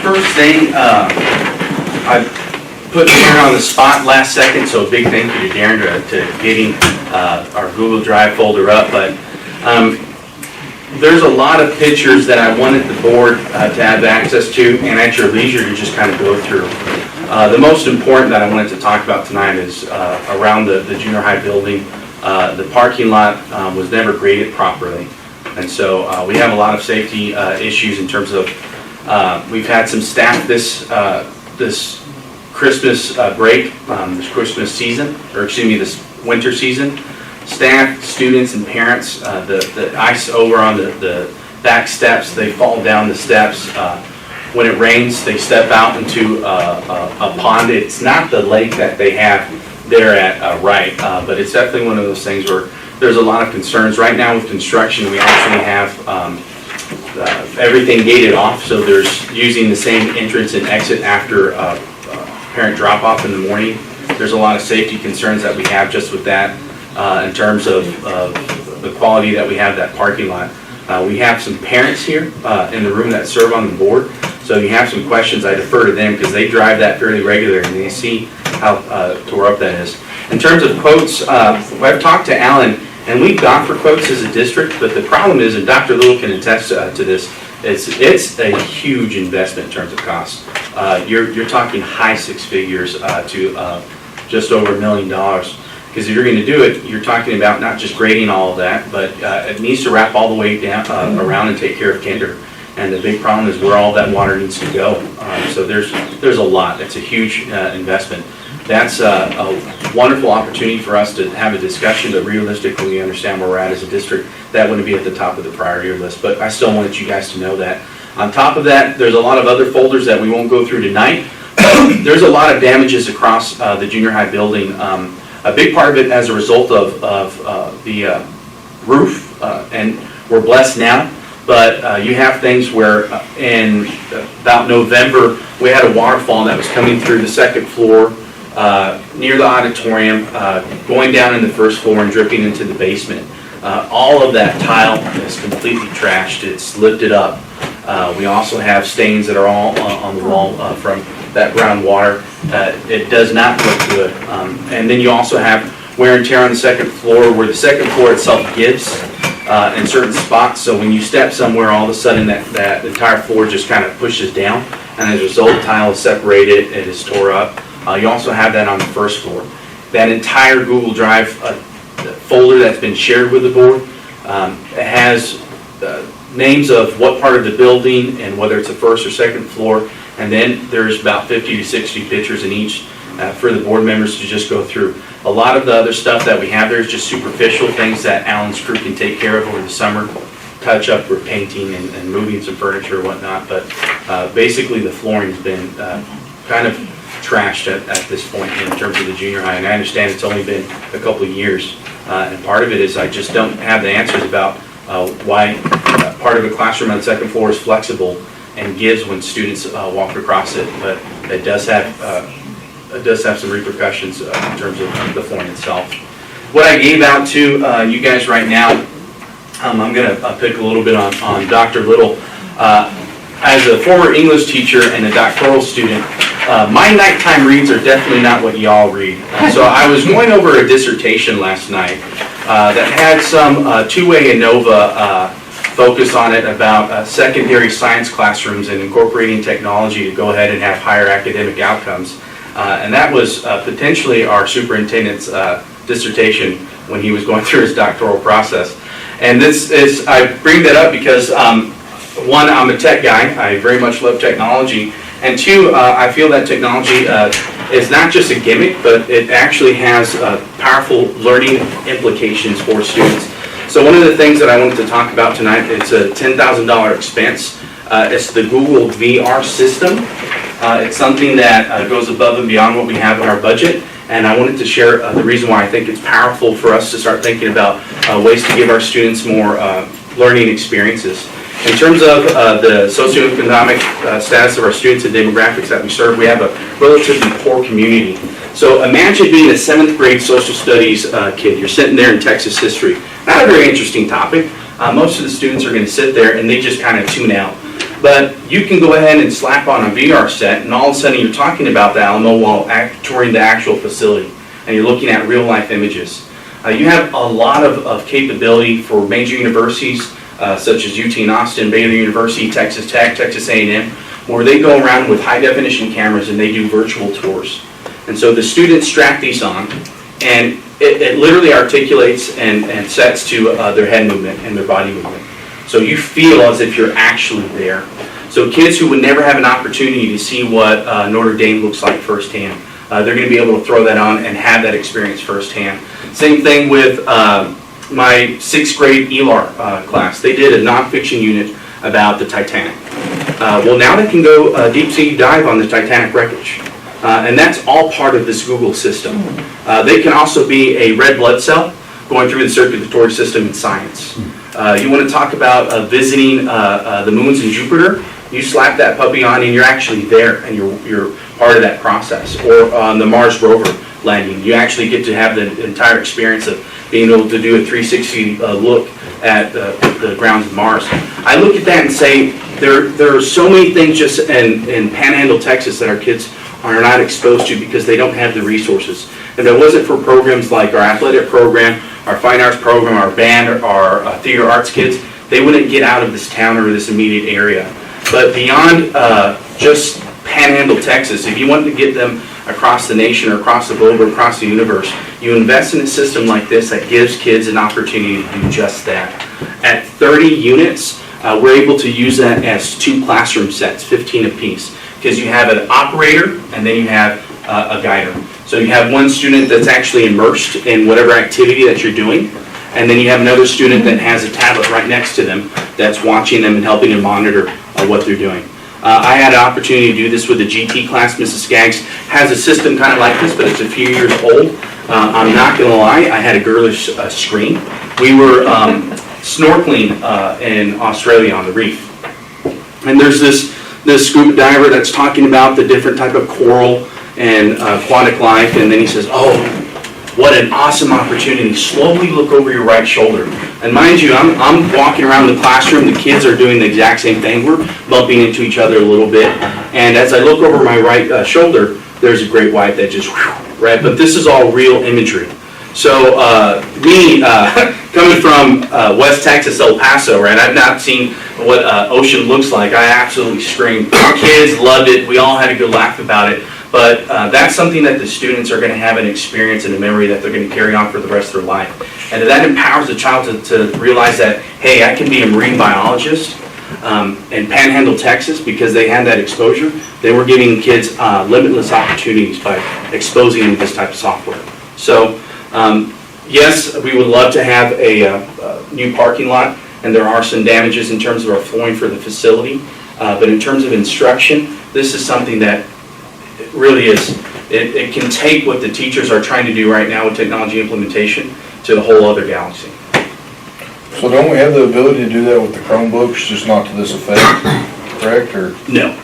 first thing, I put Darren on the spot last second, so a big thank you to Darren to getting our Google Drive folder up. But there's a lot of pictures that I wanted the board to have access to, and at your leisure to just kind of go through. The most important that I wanted to talk about tonight is around the junior high building. The parking lot was never graded properly, and so we have a lot of safety issues in terms of we've had some staff this Christmas break, this Christmas season, or excuse me, this winter season. Staff, students, and parents, the ice over on the back steps, they fall down the steps. When it rains, they step out into a pond. It's not the lake that they have there at Wright, but it's definitely one of those things where there's a lot of concerns. Right now with construction, we actually have everything gated off, so there's using the same entrance and exit after parent drop-off in the morning. There's a lot of safety concerns that we have just with that in terms of the quality that we have that parking lot. We have some parents here in the room that serve on the board, so you have some questions, I defer to them because they drive that fairly regularly and they see how tore up that is. In terms of quotes, I've talked to Alan and we've gone for quotes as a district, but the problem is, and Dr. Little can attest to this, it's a huge investment in terms of cost. You're talking high six figures to just over $1 million. Because if you're going to do it, you're talking about not just grading all of that, but it needs to wrap all the way down around and take care of kinder. And the big problem is where all that water needs to go. So there's a lot. It's a huge investment. That's a wonderful opportunity for us to have a discussion to realistically understand where we're at as a district. That wouldn't be at the top of the priority list, but I still wanted you guys to know that. On top of that, there's a lot of other folders that we won't go through tonight. There's a lot of damages across the junior high building. A big part of it as a result of the roof, and we're blessed now, but you have things where in about November, we had a waterfall that was coming through the second floor near the auditorium, going down in the first floor and dripping into the basement. All of that tile is completely trashed. It's lifted up. We also have stains that are all on the wall from that brown water. It does not look good. And then you also have wear and tear on the second floor, where the second floor itself gives in certain spots. So when you step somewhere, all of a sudden that entire floor just kind of pushes down, and as a result, the tile is separated, it is tore up. You also have that on the first floor. That entire Google Drive folder that's been shared with the board, it has names of what part of the building and whether it's the first or second floor, and then there's about 50 to 60 pictures in each for the board members to just go through. A lot of the other stuff that we have there is just superficial things that Alan's crew can take care of over the summer, touch up for painting and moving some furniture and whatnot, but basically the flooring's been kind of trashed at this point in terms of the junior high, and I understand it's only been a couple of years, and part of it is I just don't have the answers about why part of a classroom on the second floor is flexible and gives when students walk across it, but it does have some repercussions in terms of the flooring itself. What I gave out to you guys right now, I'm going to pick a little bit on Dr. Little. As a former English teacher and a doctoral student, my nighttime reads are definitely not what y'all read. So I was going over a dissertation last night that had some two-way ANOVA focus on it about secondary science classrooms and incorporating technology to go ahead and have higher academic outcomes. And that was potentially our superintendent's dissertation when he was going through his doctoral process. And this is, I bring that up because one, I'm a tech guy. I very much love technology. And two, I feel that technology is not just a gimmick, but it actually has powerful learning implications for students. So one of the things that I wanted to talk about tonight, it's a $10,000 expense. It's the Google VR system. It's something that goes above and beyond what we have in our budget. And I wanted to share the reason why I think it's powerful for us to start thinking about ways to give our students more learning experiences. In terms of the socioeconomic status of our students and demographics that we serve, we have a relatively poor community. So imagine being a 7th grade social studies kid. You're sitting there in Texas history. Not a very interesting topic. Most of the students are going to sit there and they just kind of tune out. But you can go ahead and slap on a VR set, and all of a sudden you're talking about the Alamo while touring the actual facility, and you're looking at real life images. You have a lot of capability for major universities such as UT in Austin, Baylor University, Texas Tech, Texas A&M, where they go around with high definition cameras and they do virtual tours. And so the students strap these on, and it literally articulates and sets to their head movement and their body movement. So you feel as if you're actually there. So kids who would never have an opportunity to see what Notre Dame looks like firsthand, they're going to be able to throw that on and have that experience firsthand. Same thing with my 6th grade ELAR class. They did a nonfiction unit about the Titanic. Well, now they can go deep sea dive on the Titanic wreckage. And that's all part of this Google system. They can also be a red blood cell going through the circulatory system in science. You want to talk about visiting the moons in Jupiter? You slap that puppy on and you're actually there, and you're part of that process. Or on the Mars rover landing, you actually get to have the entire experience of being able to do a 360 look at the grounds of Mars. I look at that and say there are so many things just in Panhandle, Texas that our kids are not exposed to because they don't have the resources. If it wasn't for programs like our athletic program, our fine arts program, our band, our theater arts kids, they wouldn't get out of this town or this immediate area. But beyond just Panhandle, Texas, if you want to get them across the nation or across the globe or across the universe, you invest in a system like this that gives kids an opportunity to do just that. At 30 units, we're able to use that as 2 classroom sets, 15 apiece, because you have an operator and then you have a guider. So you have one student that's actually immersed in whatever activity that you're doing, and then you have another student that has a tablet right next to them that's watching them and helping to monitor what they're doing. I had an opportunity to do this with the GT class. Mrs. Skaggs has a system kind of like this, but it's a few years old. I'm not going to lie, I had a girlish scream. We were snorkeling in Australia on the reef. And there's this scuba diver that's talking about the different type of coral and aquatic life, and then he says, "Oh, what an awesome opportunity. Slowly look over your right shoulder." And mind you, I'm walking around the classroom, the kids are doing the exact same thing. We're bumping into each other a little bit. And as I look over my right shoulder, there's a great white that just, right? But this is all real imagery. So me, coming from West Texas, El Paso, right? I've not seen what ocean looks like. I absolutely screamed. Kids loved it. We all had a good laugh about it. But that's something that the students are going to have an experience and a memory that they're going to carry on for the rest of their life. And that empowers the child to realize that, hey, I can be a marine biologist in Panhandle, Texas, because they had that exposure. They were giving kids limitless opportunities by exposing them to this type of software. So, yes, we would love to have a new parking lot, and there are some damages in terms of our flooring for the facility. But in terms of instruction, this is something that it really is. It can take what the teachers are trying to do right now with technology implementation to a whole other galaxy. So don't we have the ability to do that with the Chromebooks, just not to this effect, correct? Or No,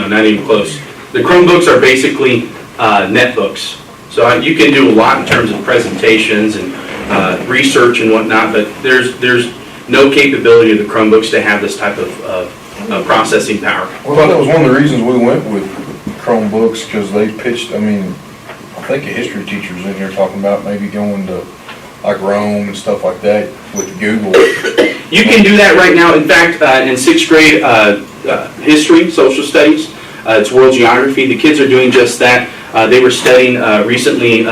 not even close. The Chromebooks are basically netbooks. So you can do a lot in terms of presentations and research and whatnot, but there's no capability of the Chromebooks to have this type of processing power. Well, that was one of the reasons we went with Chromebooks, because they pitched, I think a history teacher's in here talking about maybe going to like Rome and stuff like that with Google. You can do that right now. In fact, in 6th grade history, social studies, it's world geography, the kids are doing just that. They were studying recently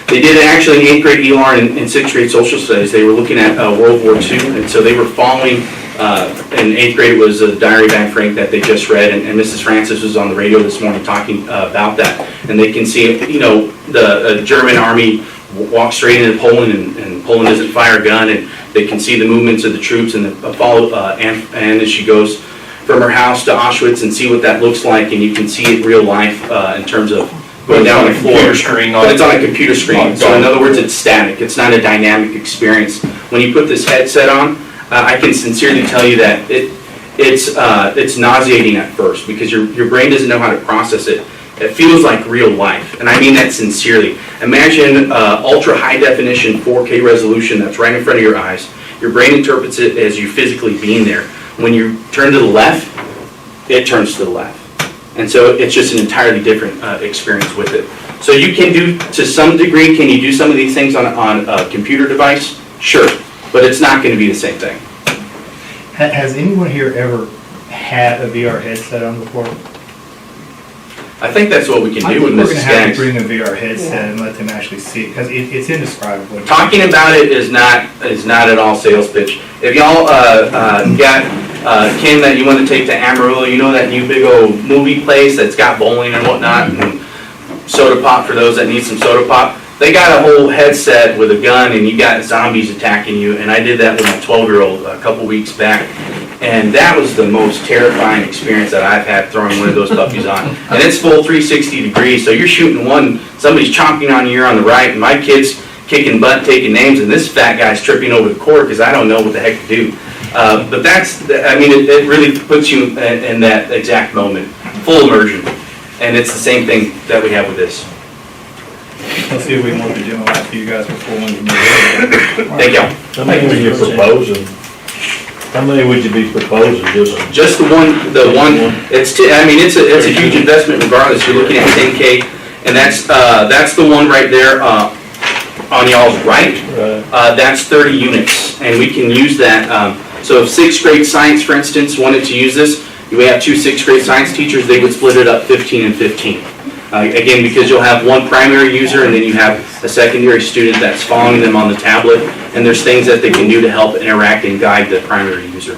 they did it actually in 8th grade ELAR and in 6th grade social studies. They were looking at World War II, and so they were following, in 8th grade it was the Diary of Anne Frank that they just read, and Mrs. Francis was on the radio this morning talking about that. And they can see, the German army walk straight into Poland, and Poland doesn't fire a gun, and they can see the movements of the troops and follow Anne as she goes from her house to Auschwitz and see what that looks like, and you can see it real life in terms of going down the floor. But it's on a computer screen. So in other words, it's static. It's not a dynamic experience. When you put this headset on, I can sincerely tell you that it's nauseating at first because your brain doesn't know how to process it. It feels like real life, and I mean that sincerely. Imagine ultra high definition 4K resolution that's right in front of your eyes. Your brain interprets it as you physically being there. When you turn to the left, it turns to the left. And so it's just an entirely different experience with it. So you can do, to some degree, can you do some of these things on a computer device? Sure, but it's not going to be the same thing. Has anyone here ever had a VR headset on before? I think that's what we can I do think with we're Mrs. gonna have to Skaggs. bring a VR headset and let them actually see it, because it's indescribable. Talking about it is not at all sales pitch. If y'all got Ken, that you want to take to Amarillo, you know that new big old movie place that's got bowling and whatnot, and soda pop for those that need some soda pop. They got a whole headset with a gun, and you got zombies attacking you. And I did that with my 12-year-old a couple weeks back, and that was the most terrifying experience that I've had throwing one of those puppies on. And it's full 360 degrees, so you're shooting one, somebody's chomping on you, you're on the right, and my kid's kicking butt, taking names, and this fat guy's tripping over the cord because I don't know what the heck to do. But that's, I mean, it really puts you in that exact moment, full immersion. And it's the same thing that we have with this. Let's see if we can work the demo out for you guys before we move. Thank y'all. How many would you proposing? How many would you be proposing, Just the one, I mean, it's a huge investment regardless. You're looking at 10K, and that's the one right there, on y'all's right. That's 30 units, and we can use that. So if 6th grade science, for instance, wanted to use this, we have 2 6th grade science teachers, they would split it up 15 and 15. Again, because you'll have one primary user and then you have a secondary student that's following them on the tablet, and there's things that they can do to help interact and guide the primary user.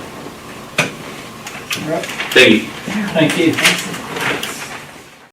Thank you. Thank you.